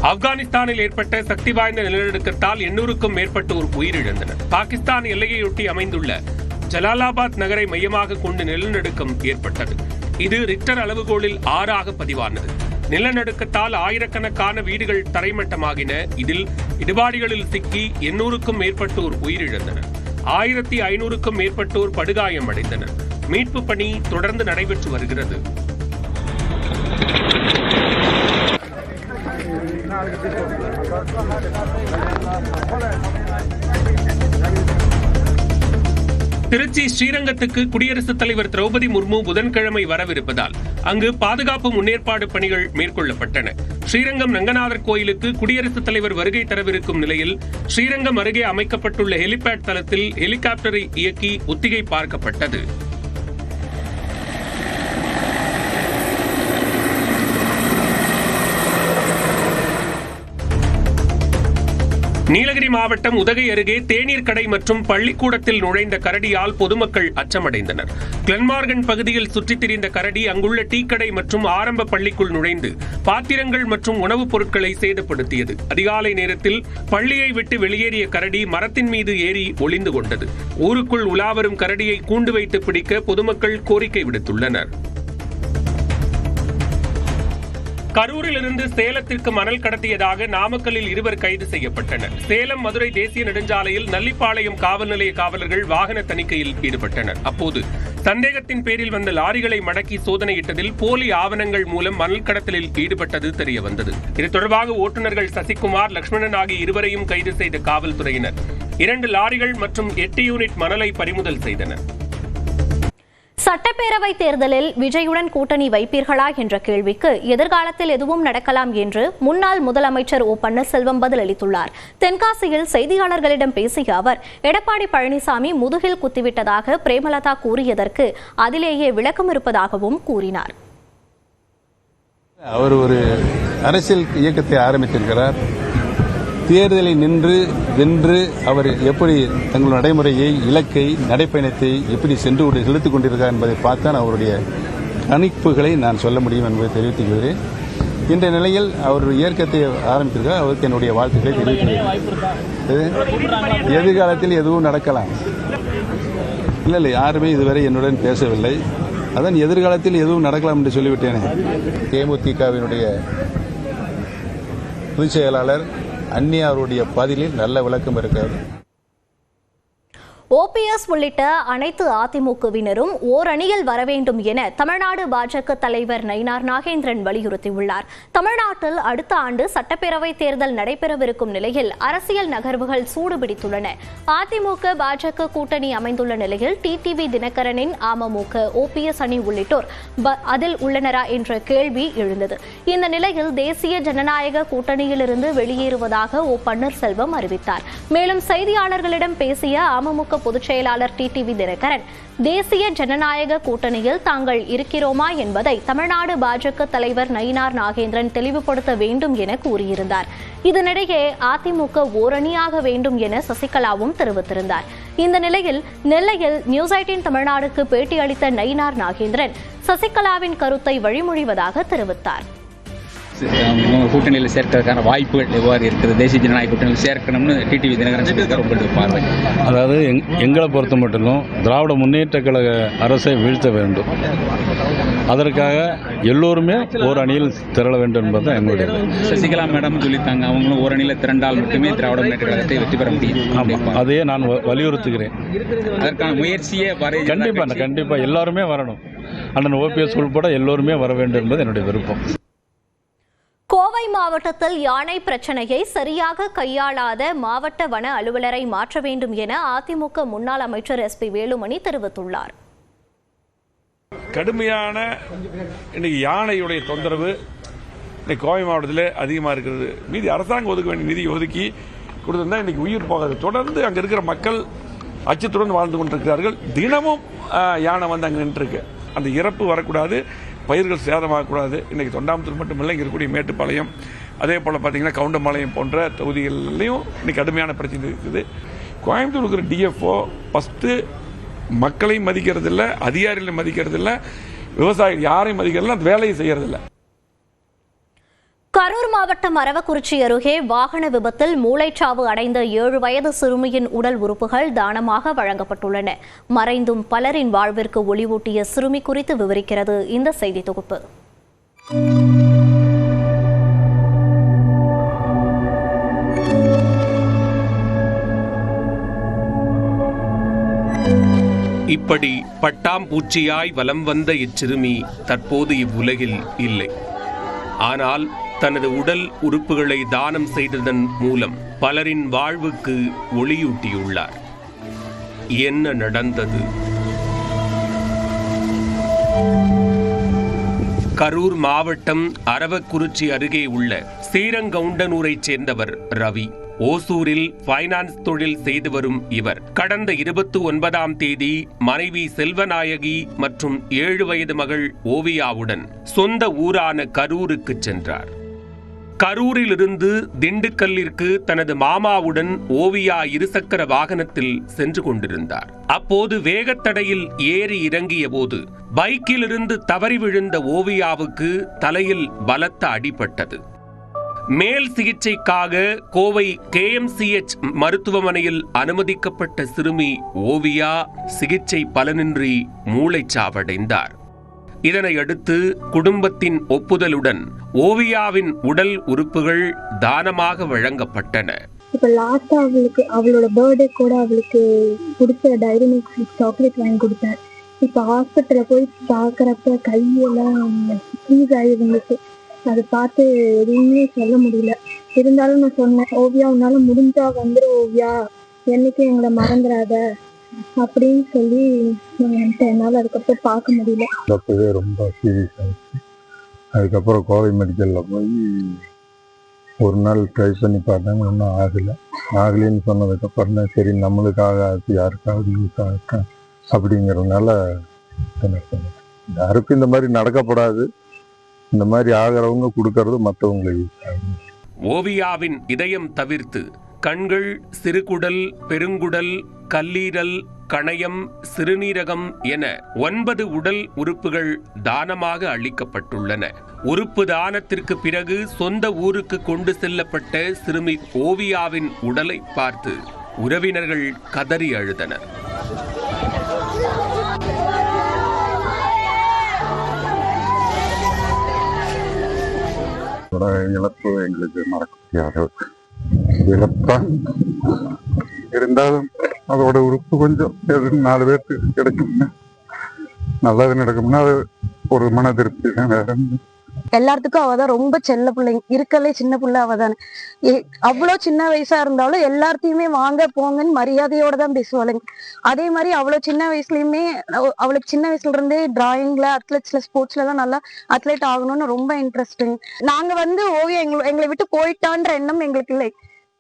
ஆப்கானிஸ்தானில் ஏற்பட்ட சக்தி வாய்ந்த நிலநடுக்கத்தால் 800க்கும் மேற்பட்டோர் உயிரிழந்தனர். பாகிஸ்தான் எல்லையையொட்டி அமைந்துள்ள ஜலாலாபாத் நகரை மையமாக கொண்டு நிலநடுக்கம் ஏற்பட்டது. இது ரிக்டர் அளவுகோலில் 6 பதிவானது. நிலநடுக்கத்தால் ஆயிரக்கணக்கான வீடுகள் தரைமட்டமாகின. இதில் இடிபாடுகளில் சிக்கி 800க்கும் மேற்பட்டோர் உயிரிழந்தனர். 1500க்கும் மேற்பட்டோர் படுகாயம் அடைந்தனர். மீட்பு பணி தொடர்ந்து நடைபெற்று வருகிறது. திருச்சி ஸ்ரீரங்கத்துக்கு குடியரசுத் தலைவர் திரௌபதி முர்மு புதன்கிழமை வரவிருப்பதால் அங்கு பாதுகாப்பு முன்னேற்பாடு பணிகள் மேற்கொள்ளப்பட்டன. ஸ்ரீரங்கம் ரங்கநாதர் கோயிலுக்கு குடியரசுத் தலைவர் வருகை தரவிருக்கும் நிலையில் ஸ்ரீரங்கம் அருகே அமைக்கப்பட்டுள்ள ஹெலிபேட் தளத்தில் ஹெலிகாப்டரை இயக்கி ஒத்திகை பார்க்கப்பட்டது. நீலகிரி மாவட்டம் உதகை அருகே தேநீர் கடை மற்றும் பள்ளிக்கூடத்தில் நுழைந்த கரடியால் பொதுமக்கள் அச்சமடைந்தனர். கிளன்மார்கன் பகுதியில் சுற்றித் திரிந்த கரடி அங்குள்ள டீக்கடை மற்றும் ஆரம்ப பள்ளிக்குள் நுழைந்து பாத்திரங்கள் மற்றும் உணவுப் பொருட்களை சேதப்படுத்தியது. அதிகாலை நேரத்தில் பள்ளியை விட்டு வெளியேறிய கரடி மரத்தின் மீது ஏறி ஒளிந்து கொண்டது. ஊருக்குள் உலாவரும் கரடியை கூண்டு வைத்து பிடிக்க பொதுமக்கள் கோரிக்கை விடுத்துள்ளனர். கரூரில் இருந்து சேலத்திற்கு மணல் கடத்தியதாக நாமக்கல்லில் 2 கைது செய்யப்பட்டனர். சேலம் மதுரை தேசிய நெடுஞ்சாலையில் நல்லிப்பாளையம் காவல் நிலைய காவலர்கள் வாகன தணிக்கையில் ஈடுபட்டனர். அப்போது சந்தேகத்தின் பேரில் வந்த லாரிகளை மடக்கி சோதனையிட்டதில் போலி ஆவணங்கள் மூலம் மணல் கடத்தலில் ஈடுபட்டது தெரியவந்தது. இது தொடர்பாக ஓட்டுநர்கள் சசிகுமார், லட்சுமணன் ஆகிய 2 கைது செய்த காவல்துறையினர் 2 லாரிகள் மற்றும் 8 யூனிட் மணலை பறிமுதல் செய்தனர். சட்டப்பேரவை தேர்தலில் விஜயுடன் கூட்டணி வைப்பீர்களா என்ற கேள்விக்கு எதிர்காலத்தில் எதுவும் நடக்கலாம் என்று முன்னாள் முதலமைச்சர் ஓ பன்னீர்செல்வம் பதிலளித்துள்ளார். தென்காசியில் செய்தியாளர்களிடம் பேசிய அவர், எடப்பாடி பழனிசாமி முதுகில் குத்திவிட்டதாக பிரேமலதா கூறியதற்கு அதிலேயே விளக்கம் இருப்பதாகவும் கூறினார். அவர் ஒரு அரசியல் இயக்கத்தை ஆரம்பித்திருக்கிறார். தேர்தலை நின்று வென்று அவர் எப்படி தங்கள் நடைமுறையை, இலக்கை, நடைப்பயணத்தை எப்படி செலுத்திக் கொண்டிருக்கிறார் என்பதை பார்த்தான் அவருடைய கணிப்புகளை நான் சொல்ல முடியும் என்பதை தெரிவித்துக்கிறேன். இந்த நிலையில் அவர் இயக்கத்தை ஆரம்பித்திருக்கிறார். அவருக்கு என்னுடைய வாழ்த்துக்களை தெரிவித்துக்கிறேன். எதிர்காலத்தில் எதுவும் நடக்கலாம். இல்லை, யாருமே இதுவரை என்னுடன் பேசவில்லை. அதான் எதிர்காலத்தில் எதுவும் நடக்கலாம் என்று சொல்லிவிட்டேனே. தேமுதிகவினுடைய பொதுச் செயலாளர் அன்னி அவருடைய பதிலில் நல்ல விளக்கம் இருக்கிறது. ஓபிஎஸ் உள்ளிட்ட அனைத்து அதிமுகவினரும் ஓரணியில் வர வேண்டும் என தமிழ்நாடு பாஜக தலைவர் நயினார் நாகேந்திரன் வலியுறுத்தியுள்ளார். தமிழ்நாட்டில் அடுத்த ஆண்டு சட்டப்பேரவை தேர்தல் நடைபெறவிருக்கும் நிலையில் அரசியல் நகர்வுகள் சூடுபிடித்துள்ளன. அதிமுக பாஜக கூட்டணி அமைந்துள்ள நிலையில் டிடிவி தினகரனின் அமமுக, ஓபிஎஸ் அணி உள்ளிட்டோர் அதில் உள்ளனரா என்ற கேள்வி எழுந்தது. இந்த நிலையில் தேசிய ஜனநாயக கூட்டணியிலிருந்து வெளியேறுவதாக ஓ பன்னீர்செல்வம் அறிவித்தார். மேலும் செய்தியாளர்களிடம் பேசிய அமமுக பொதுச் செயலாளர் டிடிவி தினகரன், தேசிய ஜனநாயக கூட்டணியில் தாங்கள் இருக்கிறோமா என்பதை தமிழ்நாடு பாஜக தலைவர் நயினார் நாகேந்திரன் தெளிவுபடுத்த வேண்டும் என கூறியிருந்தார். இதனிடையே அதிமுக ஓரணியாக வேண்டும் என சசிகலாவும் தெரிவித்திருந்தார். இந்த நிலையில் நெல்லையில் நியூஸ் 18 தமிழ்நாடுக்கு பேட்டியளித்த நயினார் நாகேந்திரன் சசிகலாவின் கருத்தை வழிமொழிவதாக தெரிவித்தார். கூட்டணியில் சேர்க்கிறதுக்கான வாய்ப்புகள் எவ்வாறு இருக்குது? தேசிய ஜனநாயக கூட்டணியில் சேர்க்கணும்னு டிடிவி தினகரன் உங்களுக்கு பார்வை. அதாவது எங்களை பொறுத்த மட்டும் திராவிட முன்னேற்ற கழக அரசை வீழ்த்த வேண்டும். அதற்காக எல்லோருமே ஒரு அணியில் திரள வேண்டும் என்பது எங்களுடைய. சசிகலா மேடம் சொல்லித்தாங்க, அவங்களும் ஒரு அணியில் திரண்டால் மட்டுமே திராவிட முன்னேற்ற கழகத்தை வெற்றி பெற முடியும். அதையே நான் வலியுறுத்துகிறேன். அதற்கான முயற்சியே கண்டிப்பா எல்லாருமே வரணும். அண்ணன் ஓபிஎஸ் உள்பட எல்லோருமே வர வேண்டும் என்பது என்னுடைய விருப்பம். கோவை மாவட்டத்தில் யானை பிரச்சனையை சரியாக கையாளாத மாவட்ட வன அலுவலரை மாற்ற வேண்டும் என அதிமுக முன்னாள் அமைச்சர் எஸ்பி வேலுமணி தெரிவித்துள்ளார். கடுமையான இன்னைக்கு யானையுடைய தொந்தரவு இன்னைக்கு கோவை மாவட்டத்தில் அதிகமாக இருக்கிறது. மீதி அரசாங்கம் ஒதுக்க வேண்டிய நிதி ஒதுக்கி கொடுத்திருந்தா இன்னைக்கு உயிர் போகாது. தொடர்ந்து அங்கே இருக்கிற மக்கள் அச்சத்துடன் வாழ்ந்து கொண்டிருக்கிறார்கள். தினமும் யானை வந்து அங்கே நின்றுருக்கு. அந்த இறப்பு வரக்கூடாது, பயிர்கள் சேதமாகக்கூடாது. இன்றைக்கி தொண்டாமுத்தூர் மட்டும் இல்லை, இங்கே இருக்கக்கூடிய மேட்டுப்பாளையம், அதே போல் பார்த்திங்கன்னா கவுண்டம்பாளையம் போன்ற தொகுதிகள்லையும் இன்றைக்கி கடுமையான பிரச்சனை இருக்குது. கோயம்புத்தூர் இருக்கிற டிஎஃப்ஓ ஃபஸ்ட்டு மக்களையும் மதிக்கிறதில்ல, அதிகாரிகளையும் மதிக்கிறதில்ல, விவசாயிகள் யாரையும் மதிக்கிறதில்ல, அந்த வேலையை செய்கிறதில்ல. கரூர் மாவட்டம் அரவக்குறிச்சி அருகே வாகன விபத்தில் மூளைச்சாவு அடைந்த 7 வயது சிறுமியின் உடல் உறுப்புகள் தானமாக வழங்கப்பட்டுள்ளன. மறைந்தும் பலரின் வாழ்விற்கு ஒளிவூட்டிய சிறுமி குறித்து விவரிக்கிறது இந்த செய்தி தொகுப்பு. இப்படி பட்டாம்பூச்சியாய் வலம் வந்த இச்சிறுமி தற்போது இவ்வுலகில் இல்லை. ஆனால் தனது உடல் உறுப்புகளை தானம் செய்ததன் மூலம் பலரின் வாழ்வுக்கு ஒளியூட்டியுள்ளார். என்ன நடந்தது? கரூர் மாவட்டம் அரவக்குறிச்சி அருகே உள்ள ஸ்ரீரங்கவுண்டனூரைச் சேர்ந்தவர் ரவி. ஓசூரில் ஃபைனான்ஸ் தொழில் செய்து வரும் இவர் கடந்த 29ஆம் தேதி மனைவி செல்வநாயகி மற்றும் 7 வயது மகள் ஓவியாவுடன் சொந்த ஊரான கரூருக்கு சென்றார். கரூரிலிருந்து திண்டுக்கல்லிற்கு தனது மாமாவுடன் ஓவியா இருசக்கர வாகனத்தில் சென்று கொண்டிருந்தார். அப்போது வேகத்தடையில் ஏறி இறங்கிய போது பைக்கிலிருந்து தவறி விழுந்த ஓவியாவுக்கு தலையில் பலத்த அடிபட்டது. மேல் சிகிச்சைக்காக கோவை KMCH மருத்துவமனையில் அனுமதிக்கப்பட்ட சிறுமி ஓவியா சிகிச்சை பலனின்றி மூளைச்சாவடைந்தார். இதனையடுத்து குடும்பத்தின் ஒப்புதலுடன் ஓவியாவின் உடல் உறுப்புகள் தானமாக வழங்கப்பட்டன. இப்ப லாஸ்டா அவளோட பர்த்டே கூட அவளுக்கு பிடிச்ச டைரி மில்க் சாக்லேட் வாங்கி கொடுத்தேன். இப்ப ஹாஸ்பிட்டல்ல போய் பாக்குறப்ப கையெல்லாம் ஃப்ரீஸ் ஆயிருந்துச்சு. அதை பார்த்து எதுவுமே சொல்ல முடியல. இருந்தாலும் நான் சொன்னேன், ஓவியா உன்னால முடிஞ்சா வந்துரு ஓவியா, என்னைக்கும் எங்களை மறந்துடாத அப்படின்னு சொல்லி என்னால் அதுக்கப்புறம் பார்க்க முடியல. அப்பவே ரொம்ப சீரியஸ் ஆயிடுச்சு. அதுக்கப்புறம் கோவை மெடிக்கலில் போய் ஒரு நாள் ட்ரை பண்ணி பார்த்தாங்க, ஒன்றும் ஆகலைன்னு சொன்னதுக்கப்புறம் தான் சரி நம்மளுக்காக ஆச்சு யாருக்காவது யூஸ் ஆகட்டும் அப்படிங்கிறதுனால யாருக்கும் இந்த மாதிரி நடக்கப்படாது, இந்த மாதிரி ஆகிறவங்க கொடுக்கறது மற்றவங்களுக்கு யூஸ் ஆகும். ஓவியாவின் இதயம் தவிர்த்து கண்கள், சிறுகுடல், பெருங்குடல், கல்லீரல், கணையம், சிறுநீரகம் என 9 உடல் உறுப்புகள் தானமாக அளிக்கப்பட்டுள்ளன. உறுப்பு தானத்திற்கு பிறகு சொந்த ஊருக்கு கொண்டு செல்லப்பட்ட சிறுமி ஓவியாவின் உடலை பார்த்து உறவினர்கள் கதறி அழுதனர். இழப்பு எங்களுக்கு மறக்க முடியாத இழப்புதான். இருந்தாலும் அதோட உறுப்பு கொஞ்சம் 4 பேருக்கு கிடைக்கும்னா நல்லது நடக்கும்னா அது ஒரு மன திருப்தி தான். வேற எல்லாத்துக்கும் அவதான் ரொம்ப செல்ல பிள்ளைங்க, இருக்கலே சின்ன பிள்ளை அவதானே. அவ்வளோ சின்ன வயசா இருந்தாலும் எல்லாத்தையுமே வாங்க போங்கன்னு மரியாதையோட தான் பேசுவாளுங்க. அதே மாதிரி அவ்வளோ சின்ன வயசுலயுமே அவளுக்கு சின்ன வயசுல இருந்தே டிராயிங்ல, அத்லெட்ஸ்ல, ஸ்போர்ட்ஸ்ல தான் நல்லா அத்லெட் ஆகணும்னு ரொம்ப இன்ட்ரெஸ்டிங். நாங்க ஓவியா எங்களை விட்டு போயிட்டான்ற எண்ணம் எங்களுக்கு இல்லை.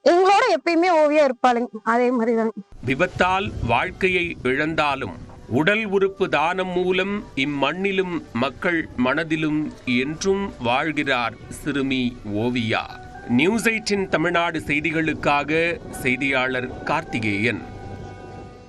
எங்களோட எப்பயுமே ஓவியா இருப்பாளுங்க. அதே மாதிரிதான். விபத்தால் வாழ்க்கையை இழந்தாலும் உடல் உறுப்பு தானம் மூலம் இம்மண்ணிலும் மக்கள் மனதிலும் என்றும் வாழ்கிறார் சிறுமி ஓவியா. நியூஸ் 8 தமிழ்நாடு செய்திகளுக்காக செய்தியாளர் கார்த்திகேயன்.